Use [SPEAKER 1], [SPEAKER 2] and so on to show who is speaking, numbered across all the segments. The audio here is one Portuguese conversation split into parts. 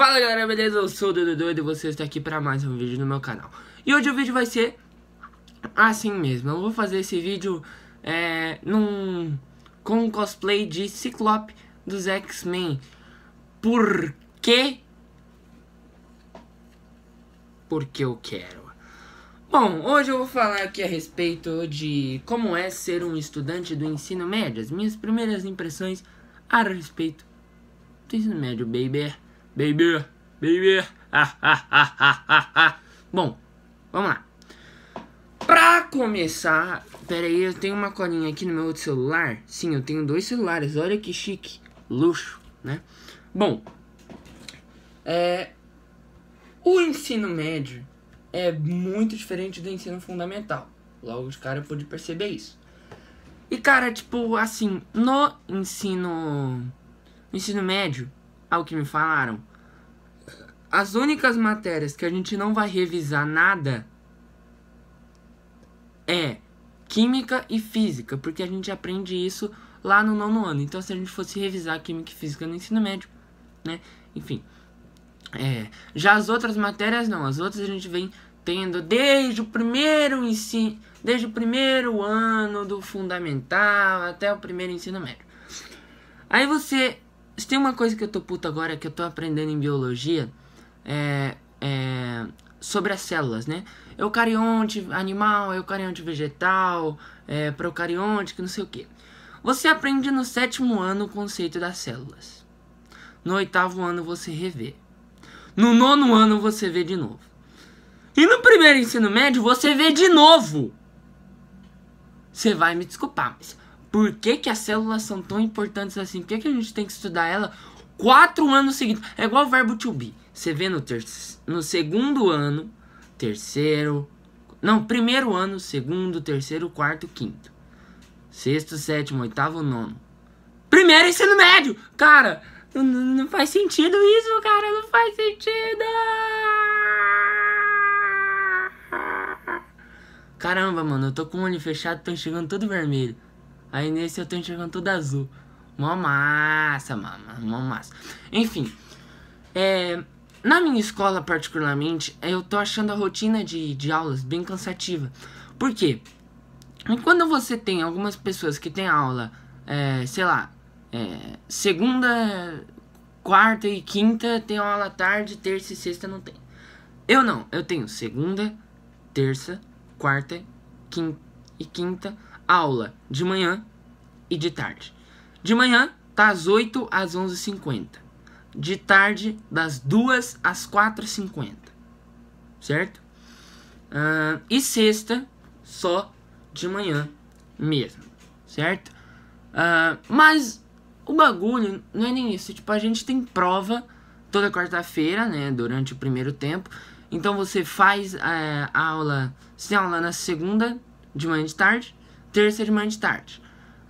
[SPEAKER 1] Fala galera, beleza? Eu sou o Dudu Doido e você está aqui para mais um vídeo no meu canal. E hoje o vídeo vai ser assim mesmo. Eu vou fazer esse vídeo com um cosplay de Ciclope dos X-Men. Por quê? Porque eu quero. Bom, hoje eu vou falar aqui a respeito de como é ser um estudante do ensino médio. As minhas primeiras impressões a respeito do ensino médio, baby. Bom, vamos lá. Pra começar, pera aí, eu tenho uma colinha aqui no meu outro celular. Sim, eu tenho dois celulares, olha que chique, luxo, né? Bom, o ensino médio é muito diferente do ensino fundamental. Logo de cara eu pude perceber isso. E cara, tipo, assim, no ensino médio, ao que me falaram, as únicas matérias que a gente não vai revisar nada é química e física, porque a gente aprende isso lá no 9º ano. Então se a gente fosse revisar química e física no ensino médio, né, enfim, já as outras matérias não, as outras a gente vem tendo desde o primeiro ensino, desde o primeiro ano do fundamental até o primeiro ensino médio. Aí você tem uma coisa que eu tô puto agora, que eu tô aprendendo em biologia, sobre as células, né? Eucarionte animal, eucarionte vegetal, procarionte, que não sei o que. Você aprende no 7º ano o conceito das células. No 8º ano você revê. No 9º ano você vê de novo. E no primeiro ensino médio você vê de novo. Você vai me desculpar, mas por que que as células são tão importantes assim? Por que que a gente tem que estudar ela 4 anos seguidos? É igual o verbo to be. Você vê no 2º ano, primeiro ano, 2º, 3º, 4º, 5º. 6º, 7º, 8º, 9º. Primeiro ensino médio! Cara, não faz sentido isso, cara. Não faz sentido! Caramba, mano, eu tô com o olho fechado, tô enxergando todo vermelho. Aí nesse eu tô enxergando todo azul. Mó massa, mano, mó massa. Enfim, na minha escola particularmente, eu tô achando a rotina de aulas bem cansativa. Por quê? Quando você tem algumas pessoas que tem aula, sei lá, segunda, quarta e quinta tem aula à tarde, terça e sexta não tem. Eu não, eu tenho segunda, terça, quarta e quinta aula de manhã e de tarde. De manhã tá às 8 às 11h50. De tarde das 2 às 4h50. Certo? E sexta só de manhã mesmo. Certo? Mas o bagulho não é nem isso. Tipo, a gente tem prova toda quarta-feira, né? Durante o primeiro tempo. Então você faz a aula. Você tem aula na segunda de manhã e de tarde, terça de manhã e de tarde.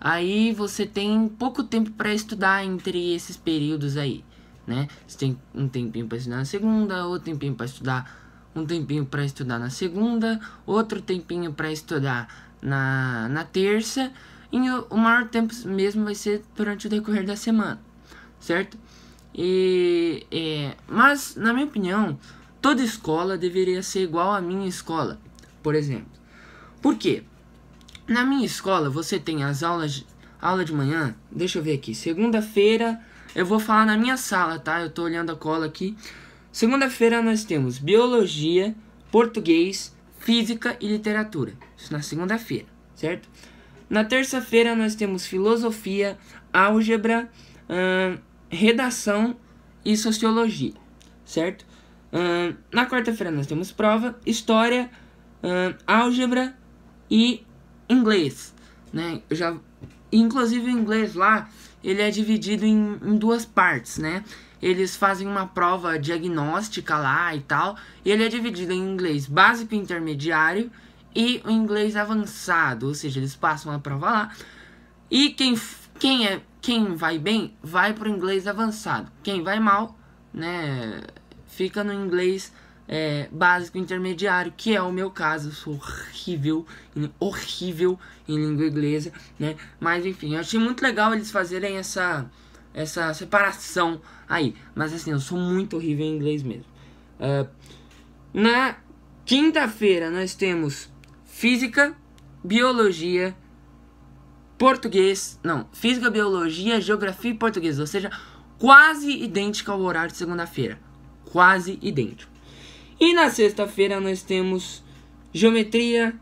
[SPEAKER 1] Aí você tem pouco tempo para estudar entre esses períodos aí, né? Você tem um tempinho para estudar na segunda, outro tempinho para estudar, um tempinho para estudar na segunda, outro tempinho para estudar na terça, e o maior tempo mesmo vai ser durante o decorrer da semana, certo? Mas na minha opinião, toda escola deveria ser igual à minha escola, por exemplo. Por quê? Na minha escola você tem as aula de manhã, deixa eu ver aqui, segunda-feira, eu vou falar na minha sala, tá? Eu tô olhando a cola aqui. Segunda-feira nós temos biologia, português, física e literatura. Isso na segunda-feira, certo? Na terça-feira nós temos filosofia, álgebra, redação e sociologia, certo? Na quarta-feira nós temos prova, história, álgebra e inglês, né? Inclusive o inglês lá, ele é dividido em duas partes, né? Eles fazem uma prova diagnóstica lá e tal, e ele é dividido em inglês básico e intermediário e o inglês avançado, ou seja, eles passam a prova lá. E quem vai bem, vai pro inglês avançado. Quem vai mal, né, fica no inglês básico intermediário, que é o meu caso. Eu sou horrível em língua inglesa, né? Mas enfim, eu achei muito legal eles fazerem essa essa separação aí. Mas assim, eu sou muito horrível em inglês mesmo. Na quinta-feira nós temos física, biologia, português, não, física, biologia, geografia e português, ou seja, quase idêntico ao horário de segunda-feira, quase idêntico. E na sexta-feira nós temos geometria,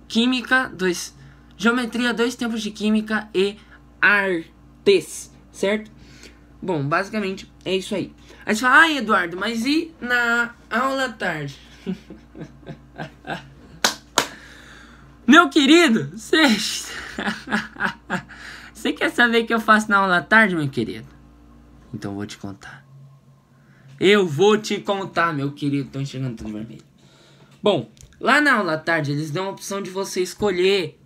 [SPEAKER 1] química, geometria, 2 tempos de química e artes, certo? Bom, basicamente é isso aí. Aí você fala, Eduardo, mas e na aula à tarde? Meu querido, você quer saber o que eu faço na aula à tarde, meu querido? Então eu vou te contar. Eu vou te contar, meu querido. Tô enxergando tudo vermelho. Bom, lá na aula à tarde eles dão a opção de você escolher.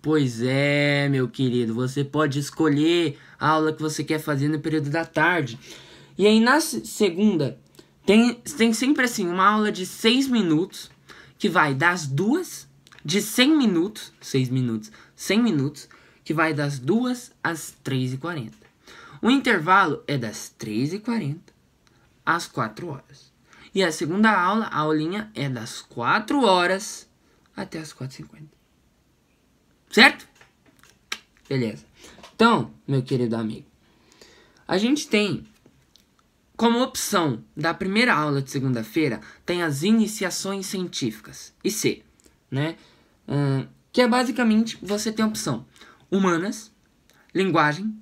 [SPEAKER 1] Pois é, meu querido, você pode escolher a aula que você quer fazer no período da tarde. E aí na segunda tem sempre assim uma aula de 6 minutos, que vai das 2 de 100 minutos, 6 minutos, 100 minutos, que vai das 2 às 3h40. O intervalo é das 3h40 às 4 horas. E a segunda aula, a aulinha, é das 4 horas até as 4h50. Certo? Beleza. Então, meu querido amigo, a gente tem como opção da primeira aula de segunda-feira, tem as iniciações científicas, IC, né? Que é basicamente, você tem a opção humanas, linguagem,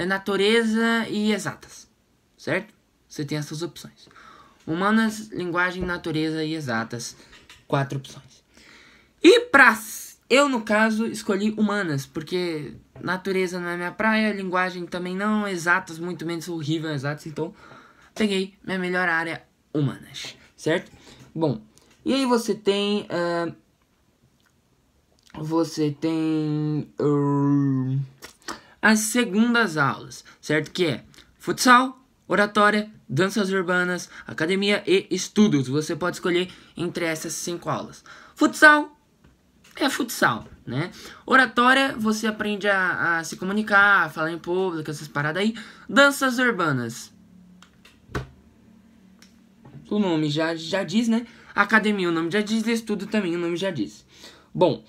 [SPEAKER 1] natureza e exatas, certo? Você tem essas opções. Humanas, linguagem, natureza e exatas, 4 opções. E eu, no caso, escolhi humanas, porque natureza não é minha praia, linguagem também não, exatas, muito menos, sou horrível em exatas, então peguei minha melhor área, humanas, certo? Bom, e aí você tem as segundas aulas, certo? Que é futsal, oratória, danças urbanas, academia e estudos. Você pode escolher entre essas 5 aulas. Futsal é futsal, né? Oratória, você aprende a se comunicar, a falar em público, essas paradas aí. Danças urbanas, o nome já diz, né? Academia, o nome já diz. Estudo também, o nome já diz. Bom,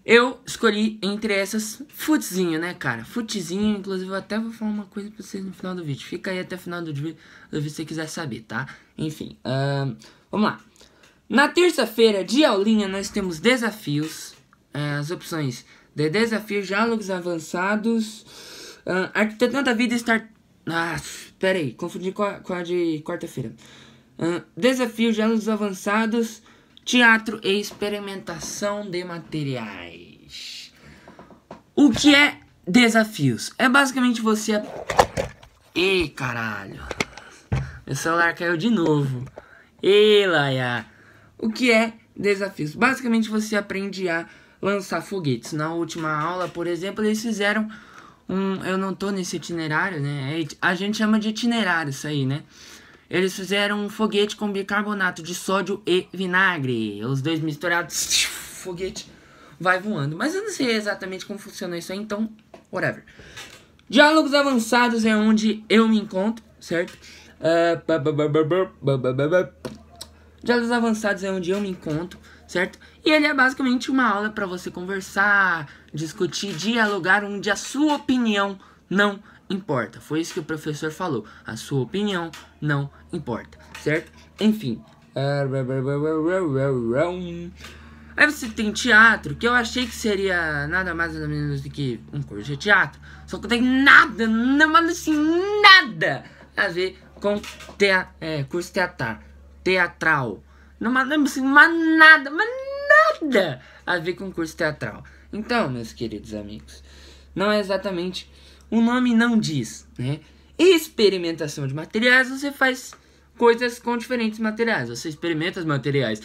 [SPEAKER 1] eu escolhi entre essas futezinho, né, cara? Futezinho, inclusive eu até vou falar uma coisa pra vocês no final do vídeo. Fica aí até o final do vídeo se você quiser saber, tá? Enfim, vamos lá. Na terça-feira de aulinha nós temos desafios. As opções de desafio, diálogos avançados, arquitetando a vida estar... pera aí, confundi com a de quarta-feira. Desafio, diálogos avançados, teatro e experimentação de materiais. O que é desafios? É basicamente você... Ih, caralho. Meu celular caiu de novo. Ih, laia. O que é desafios? Basicamente você aprende a lançar foguetes. Na última aula, por exemplo, eles fizeram eu não tô nesse itinerário, né? A gente chama de itinerário isso aí, né? Eles fizeram um foguete com bicarbonato de sódio e vinagre. Os dois misturados, foguete vai voando. Mas eu não sei exatamente como funciona isso aí, então, whatever. Diálogos avançados é onde eu me encontro, certo? Diálogos avançados é onde eu me encontro, certo? E ele é basicamente uma aula para você conversar, discutir, dialogar, onde a sua opinião não importa. Foi isso que o professor falou. A sua opinião não importa, certo? Enfim. Aí você tem teatro, que eu achei que seria nada mais nada menos do que um curso de teatro. Só que não tem nada, não, mas assim, nada a ver com curso teatral. Não, mas assim, nada a ver com curso teatral. Então, meus queridos amigos, não é exatamente... O nome não diz, né? Experimentação de materiais, você faz coisas com diferentes materiais. Você experimenta os materiais.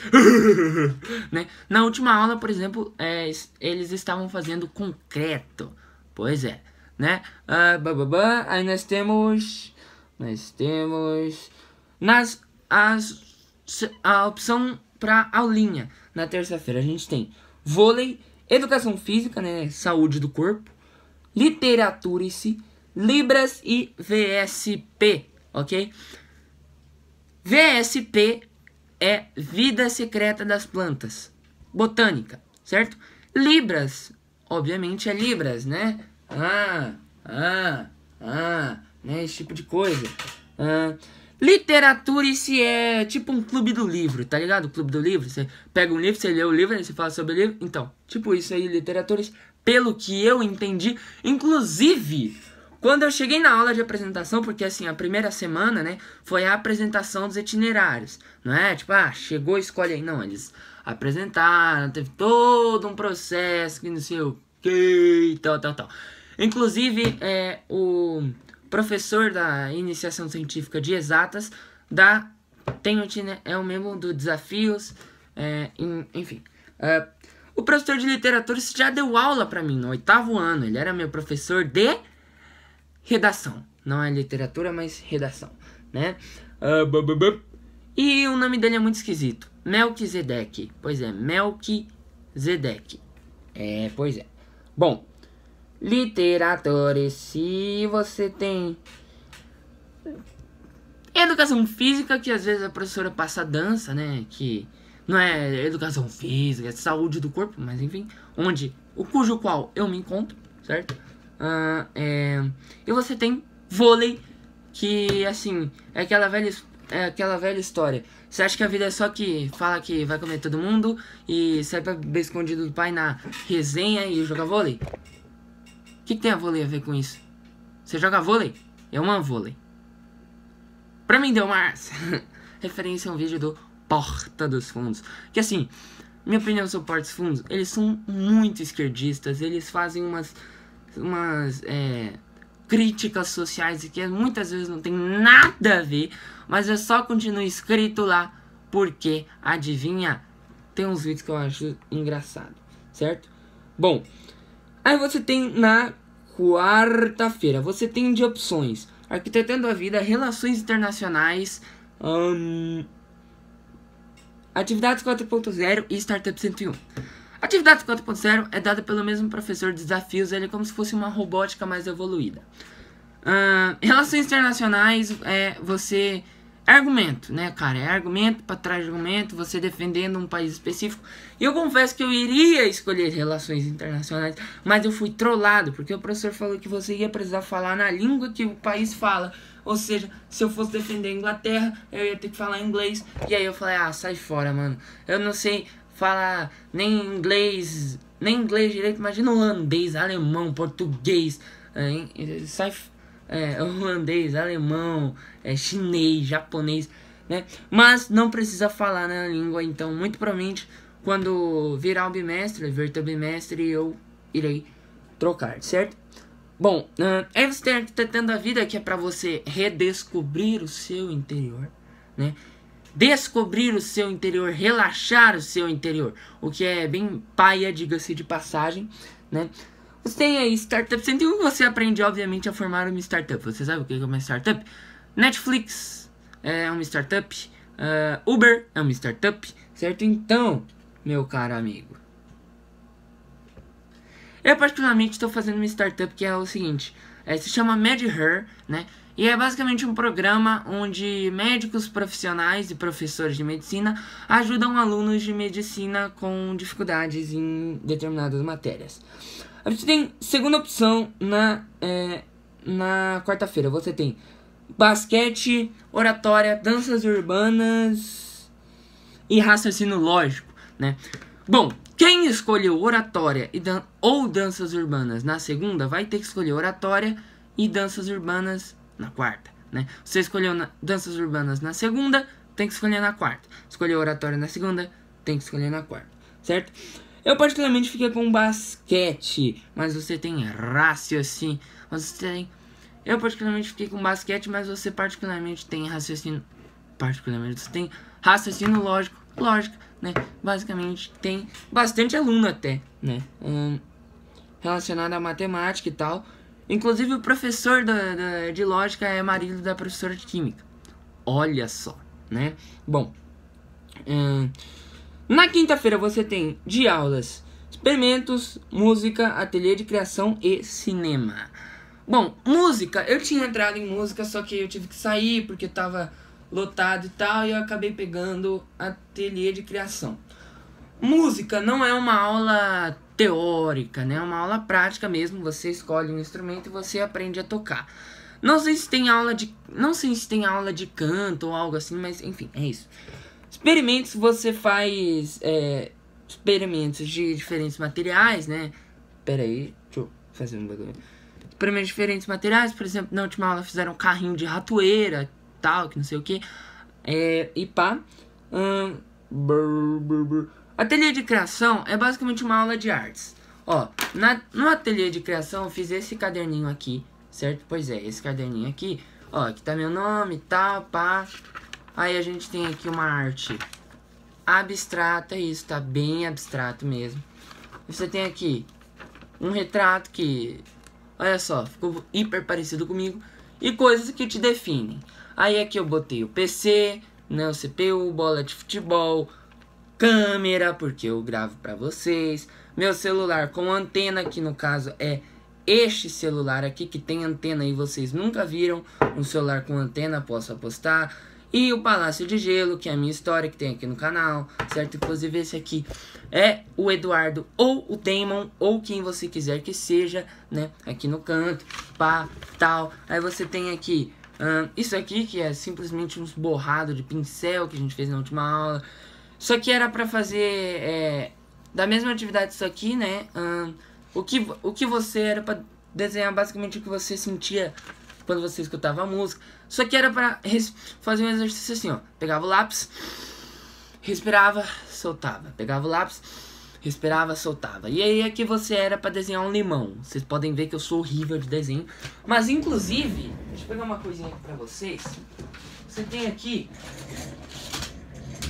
[SPEAKER 1] Né? Na última aula, por exemplo, eles estavam fazendo concreto. Pois é, né? Aí nós temos a opção para aulinha. Na terça-feira a gente tem vôlei educação física, né, saúde do corpo, literatura-se, Libras e VSP, ok? VSP é vida secreta das plantas, botânica, certo? Libras, obviamente é Libras, né? Né? Esse tipo de coisa. Literatura-se é tipo um clube do livro, tá ligado? O clube do livro, você pega um livro, você lê o livro, aí você fala sobre o livro. Então, tipo isso aí, literatura-se, pelo que eu entendi. Inclusive, quando eu cheguei na aula de apresentação, porque assim, a primeira semana, né, foi a apresentação dos itinerários. Não é tipo, chegou, escolhe aí. Não, eles apresentaram, teve todo um processo, que não sei o que, tal. Inclusive, o professor da iniciação científica de exatas é o mesmo do desafios, enfim. O professor de literatura já deu aula pra mim no 8º ano. Ele era meu professor de redação. Não é literatura, mas redação, né? E o nome dele é muito esquisito. Melquisedeque. Pois é, Melquisedeque. Pois é. Bom, literatura, se você tem educação física, que às vezes a professora passa dança, né? Que não é educação física, é saúde do corpo, mas enfim, cujo qual eu me encontro, certo? E você tem vôlei, que assim, é aquela velha história. Você acha que a vida é só que fala que vai comer todo mundo e sai pra beber escondido do pai na resenha e joga vôlei? O que tem a vôlei a ver com isso? Você joga vôlei? Eu amo vôlei. Pra mim deu uma referência a um vídeo do Porta dos Fundos. Que assim, minha opinião sobre Porta dos Fundos, eles são muito esquerdistas. Eles fazem umas críticas sociais que muitas vezes não tem nada a ver, mas eu só continuo escrito lá porque, adivinha, tem uns vídeos que eu acho engraçado, certo? Bom, aí você tem na quarta-feira, você tem de opções: arquitetando a vida, relações internacionais, atividades 4.0 e startup 101. Atividade 4.0 é dada pelo mesmo professor de desafios, ele é como se fosse uma robótica mais evoluída. Relações internacionais você argumento, né, cara? É argumento para trás de argumento, você defendendo um país específico. E eu confesso que eu iria escolher relações internacionais, mas eu fui trollado, porque o professor falou que você ia precisar falar na língua que o país fala. Ou seja, se eu fosse defender a Inglaterra, eu ia ter que falar inglês. E aí eu falei, sai fora, mano. Eu não sei falar nem inglês direito, imagina holandês, alemão, português, holandês, alemão, chinês, japonês, né? Mas não precisa falar na língua, então muito provavelmente quando virar o bimestre, eu irei trocar, certo? Bom, aí você tem Arquitetando a Vida, que é pra você redescobrir o seu interior, né? Descobrir o seu interior, relaxar o seu interior, o que é bem paia, diga-se de passagem, né? Você tem aí Startup 101, você aprende obviamente a formar uma startup. Você sabe o que é uma startup? Netflix é uma startup, Uber é uma startup, certo? Então, meu caro amigo, eu particularmente estou fazendo uma startup que é o seguinte, se chama MedHer, né? E é basicamente um programa onde médicos profissionais e professores de medicina ajudam alunos de medicina com dificuldades em determinadas matérias. A gente tem segunda opção na quarta-feira. Você tem basquete, oratória, danças urbanas e raciocínio lógico, né? Bom, quem escolheu oratória ou danças urbanas na segunda vai ter que escolher oratória e danças urbanas na quarta, né? Você escolheu danças urbanas na segunda, tem que escolher na quarta. Escolheu oratória na segunda, tem que escolher na quarta, certo? Eu particularmente fiquei com basquete, mas você tem raciocínio. Eu particularmente fiquei com basquete, mas você particularmente tem raciocínio. Você tem raciocínio lógica, né? Basicamente tem bastante aluno até, né? Relacionado à matemática e tal. Inclusive o professor de lógica é marido da professora de química. Olha só, né? Bom, na quinta-feira você tem de aulas experimentos, música, ateliê de criação e cinema. Bom, música, eu tinha entrado em música, só que eu tive que sair porque tava lotado e tal, e eu acabei pegando ateliê de criação. Música não é uma aula teórica, né? É uma aula prática mesmo. Você escolhe um instrumento e você aprende a tocar. Não sei se tem aula de canto ou algo assim, mas enfim, é isso. Experimentos, você faz experimentos de diferentes materiais, né? Pera aí, deixa eu fazer um bagulho. Experimentos de diferentes materiais, por exemplo, na última aula fizeram um carrinho de ratoeira, tal, que não sei o que. E pá. Ateliê de criação é basicamente uma aula de artes. Ó, no ateliê de criação eu fiz esse caderninho aqui, certo? Pois é, esse caderninho aqui, ó, aqui tá meu nome e tal, pá. Aí a gente tem aqui uma arte abstrata, isso tá bem abstrato mesmo. Você tem aqui um retrato que, olha só, ficou hiper parecido comigo. E coisas que te definem. Aí aqui eu botei o PC, né, o CPU, bola de futebol, câmera, porque eu gravo pra vocês. Meu celular com antena, que no caso é este celular aqui, que tem antena e vocês nunca viram um celular com antena, posso apostar. E o Palácio de Gelo, que é a minha história, que tem aqui no canal, certo? Inclusive esse aqui é o Eduardo ou o Damon, ou quem você quiser que seja, né? Aqui no canto, pá, tal. Aí você tem aqui isso aqui, que é simplesmente uns borrados de pincel que a gente fez na última aula. Isso aqui era pra fazer da mesma atividade isso aqui, né? O que você era pra desenhar basicamente o que você sentia quando você escutava a música. Isso aqui era pra fazer um exercício assim, ó. Pegava o lápis, respirava, soltava. Pegava o lápis, respirava, soltava. E aí aqui você era pra desenhar um limão. Vocês podem ver que eu sou horrível de desenho. Mas inclusive, deixa eu pegar uma coisinha aqui pra vocês. Você tem aqui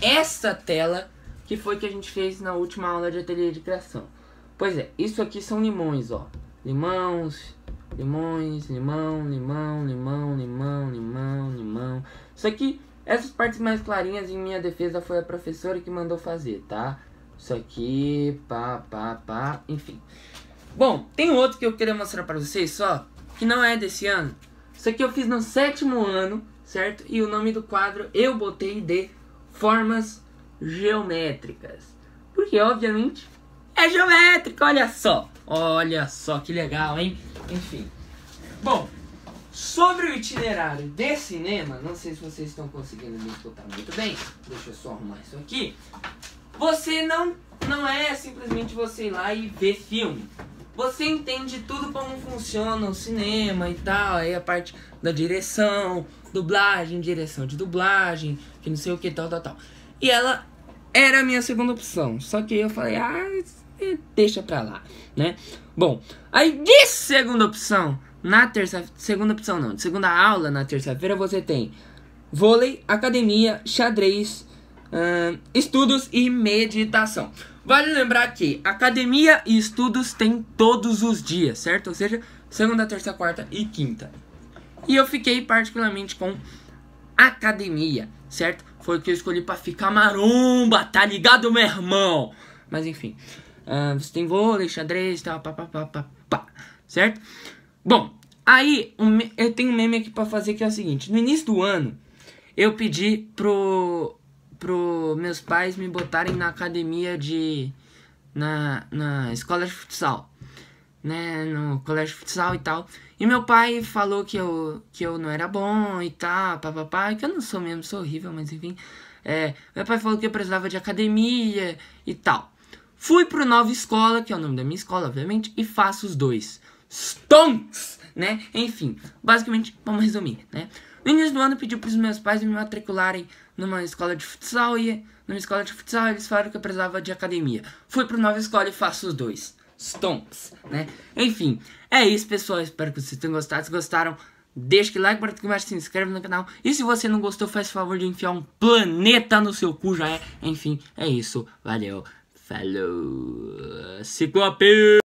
[SPEAKER 1] essa tela que foi que a gente fez na última aula de ateliê de criação. Pois é, isso aqui são limões, ó. Limões, limão, limão, limão, limão, limão, limão. Isso aqui, essas partes mais clarinhas, em minha defesa, foi a professora que mandou fazer, tá? Isso aqui, pá, enfim. Bom, tem outro que eu queria mostrar pra vocês só, que não é desse ano. Isso aqui eu fiz no 7º ano, certo? E o nome do quadro eu botei de formas geométricas. Porque, obviamente, é geométrico, olha só. Olha só que legal, hein? Enfim. Bom, sobre o itinerário de cinema, não sei se vocês estão conseguindo me escutar muito bem. Deixa eu só arrumar isso aqui. Você não é simplesmente você ir lá e ver filme. Você entende tudo como funciona o cinema e tal. Aí a parte da direção, dublagem, direção de dublagem, que não sei o que, tal. E ela era a minha segunda opção. Só que eu falei, deixa pra lá, né? Bom, aí de segunda opção, de segunda aula na terça-feira você tem vôlei, academia, xadrez, estudos e meditação. Vale lembrar que academia e estudos tem todos os dias, certo? Ou seja, segunda, terça, quarta e quinta. E eu fiquei particularmente com academia, certo? Foi o que eu escolhi pra ficar maromba, tá ligado, meu irmão? Mas enfim, você tem vôlei, xadrez, tal, certo? Bom, aí eu tenho um meme aqui pra fazer que é o seguinte. No início do ano, eu pedi pro meus pais me botarem na academia na escola de futsal, né, no colégio de futsal e tal. E meu pai falou que eu não era bom e tal, que eu não sou mesmo, sou horrível, mas enfim. Meu pai falou que eu precisava de academia e tal. Fui pro Nova Escola, que é o nome da minha escola, obviamente, e faço os dois. Stonks, né? Enfim, basicamente, vamos resumir, né? No início do ano, eu pedi pros meus pais me matricularem numa escola de futsal, e numa escola de futsal eles falaram que eu precisava de academia. Fui pro Nova Escola e faço os dois. Stonks, né? Enfim, é isso, pessoal. Espero que vocês tenham gostado. Se gostaram, deixa o like, bota aqui embaixo, se inscreve no canal. E se você não gostou, faz favor de enfiar um planeta no seu cu, já é. Enfim, é isso. Valeu. Falou. Ciclope!